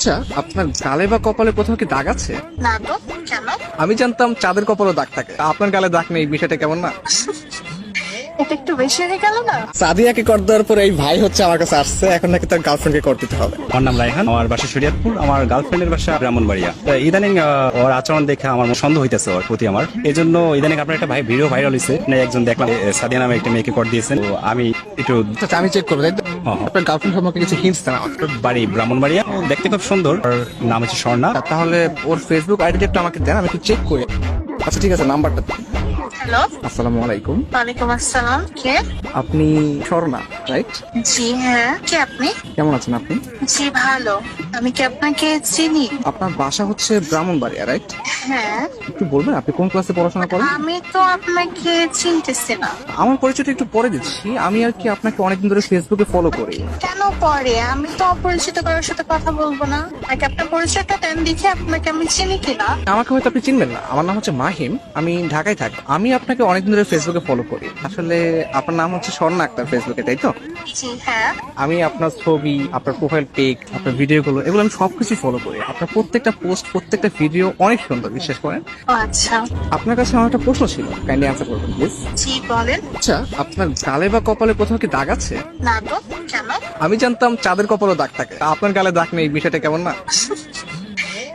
আচ্ছা, আপনার গালে বা কপালে কোথাও কি দাগ আছে? না তো, কেন? আমি জানতাম চাঁদের কপালও দাগ থাকে, আপনার গালে দাগ নেই, বিষয়টা কেমন না? এটা একটু বেশি হয়ে গেল না? সাদিয়াকে কর দেওয়ার পরে এই ভাই হচ্ছে আমার কাছে আসছে, এখন নাকি তার গার্লফ্রেন্ডকে কর দিতে হবে। আমার নাম রায়হান, আমার বাসা শরীয়তপুর, আমার গার্লফ্রেন্ডের বাসা ব্রাহ্মণবাড়িয়া। তা ইদানিং ওর আচরণ দেখে আমার সন্দেহ হইতেছে ওর প্রতি আমার। এই জন্য ইদানিং আপনার একটা ভিডিও ভাইরাল হয়েছে, একজন দেখলাম সাদিয়া নামে একটা মেয়েকে কর দিয়েছেন। তো আমি একটু আচ্ছা, আমি চেক করবো, তাই তো? আপনার গার্লফ্রেন্ড সম্পর্কে কিছু হিন্টস দেন আমাকে। বাড়ি ব্রাহ্মণবাড়িয়া, ও দেখতে খুব সুন্দর, ওর নাম হচ্ছে স্বর্ণা। তাহলে ওর ফেসবুক আইডিটা একটু আমাকে দেন, আমি একটু চেক করি। আচ্ছা ঠিক আছে, নাম্বারটা দিন। হ্যালো, আসসালামু আলাইকুম। ওয়ালাইকুম আসসালাম। কে? আপনি স্বর্ণা, রাইট? জি হ্যাঁ, কে আপনি? কেমন আছেন আপনি? জি ভালো। আমি কি আপনাকে চিনি? আপনার বাসা হচ্ছে ব্রাহ্মণবাড়িয়া, রাইট? হ্যাঁ। একটু বলবেন আপনি কোন ক্লাসে পড়াশোনা করেন? আমি তো আপনাকে চিনতেছি না। আমার পরিচয়টা একটু পরে দিচ্ছি। আমি আর কি আপনাকে অনেকদিন ধরে ফেসবুকে ফলো করি। কেন পরে? আমি তো অপরিচিত কারোর সাথে কথা বলবো না। আগে আপনার পরিচয়টা দেন, দেখি আপনাকে আমি চিনি কিনা। আমাকে হয়তো আপনি চিনবেন না, আমার নাম হচ্ছে মাহিম, আমি ঢাকায় থাকি। আমি আপনাকে অনেকদিন ধরে ফেসবুকে ফলো করি। আসলে আপনার নাম হচ্ছে স্বর্ণা আক্তার ফেসবুকে, তাই তো? জি হ্যাঁ। আমি আপনার ছবি, আপনার প্রোফাইল পিক, আপনার ভিডিওগুলো, এগুলো আমি সবকিছু ফলো করি। আপনার প্রত্যেকটা পোস্ট, প্রত্যেকটা ভিডিও অনেক সুন্দর, বিশ্বাস করেন। ও আচ্ছা। আপনার কাছে আমার একটা প্রশ্ন ছিল, কাইন্ডলি অ্যান্সার করবেন প্লিজ। জি বলেন। আচ্ছা, আপনার গালে বা কপালে কোথাও কি দাগ আছে? না তো, কেন? আমি জানতাম চাঁদের কপালও দাগ থাকে, আপনার গালে দাগ নেই, বিষয়টা কেমন না?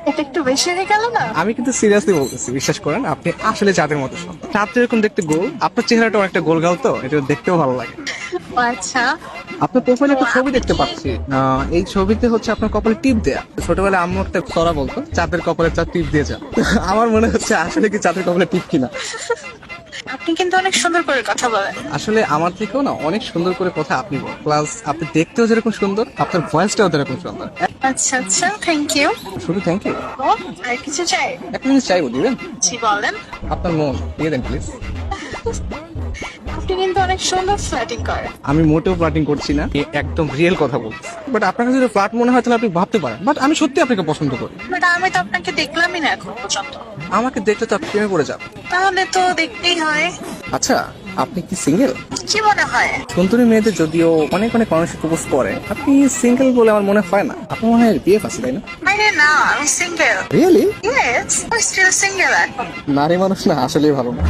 এটা একটু বেশি হয়ে গেল না? আমি কিন্তু সিরিয়াসলি বলতেছি, বিশ্বাস করেন, আপনি আসলে চাঁদের মতো সুন্দর। চাঁদ যেরকম দেখতে গোল, আপনার চেহারাটা অনেকটা গোল গাল, তো এটা দেখতেও ভালো লাগে। ও আচ্ছা। আপনার প্রোফাইলে একটা ছবি দেখতে পাচ্ছি, এই ছবিতে হচ্ছে আপনার কপালে টিপ দেয়া। ছোটবেলায় আম্মু একটা ছড়া বলতো, চাঁদের কপালে চাঁদ টিপ দিয়ে যা। আমার মনে হচ্ছে আসলে কি চাঁদের কপালে টিপ কিনা। আপনি কিন্তু অনেক সুন্দর করে কথা বলেন। আসলে আমার থেকেও না অনেক সুন্দর করে কথা আপনি বলেন, প্লাস আপনি দেখতেও যেরকম সুন্দর, আপনার ভয়েসটাও যেরকম সুন্দর। আচ্ছা আচ্ছা, থ্যাংক ইউ। শুধু থ্যাংক ইউ। আর কিছু চাই? একটা জিনিস চাইবো, দিবেন? জি বলেন। আপনার মন দিয়ে দেন প্লিজ। আপনি কিন্তু অনেক সুন্দর ফ্ল্যাটিং করেন। আমি মোটেও ফ্লার্টিং করছি না, একদম রিয়েল কথা বলছি। বাট আপনার কাছে যদি ফ্লার্ট মনে হয় তাহলে আপনি ভাবতে পারেন, বাট আমি সত্যি আপনাকে পছন্দ করি। বাট আমি তো আপনাকে দেখলামই না এখন পর্যন্ত। আমাকে দেখলে তো আপনি প্রেমে পড়ে যাবেন। তাহলে তো দেখতেই হয়। আচ্ছা, আপনি কি সিঙ্গেল? কি মনে হয়? সুন্দরী মেয়েদের যদিও অনেক অনেক মানুষ প্রপোজ করে, আপনি সিঙ্গেল বলে আমার মনে হয় না। আপনার মনে হয় বিয়ে আছে, তাই না? আরে না, আমি single. Really? Yes, I still single এখন। নারী মানুষ না আসলেই ভালো না।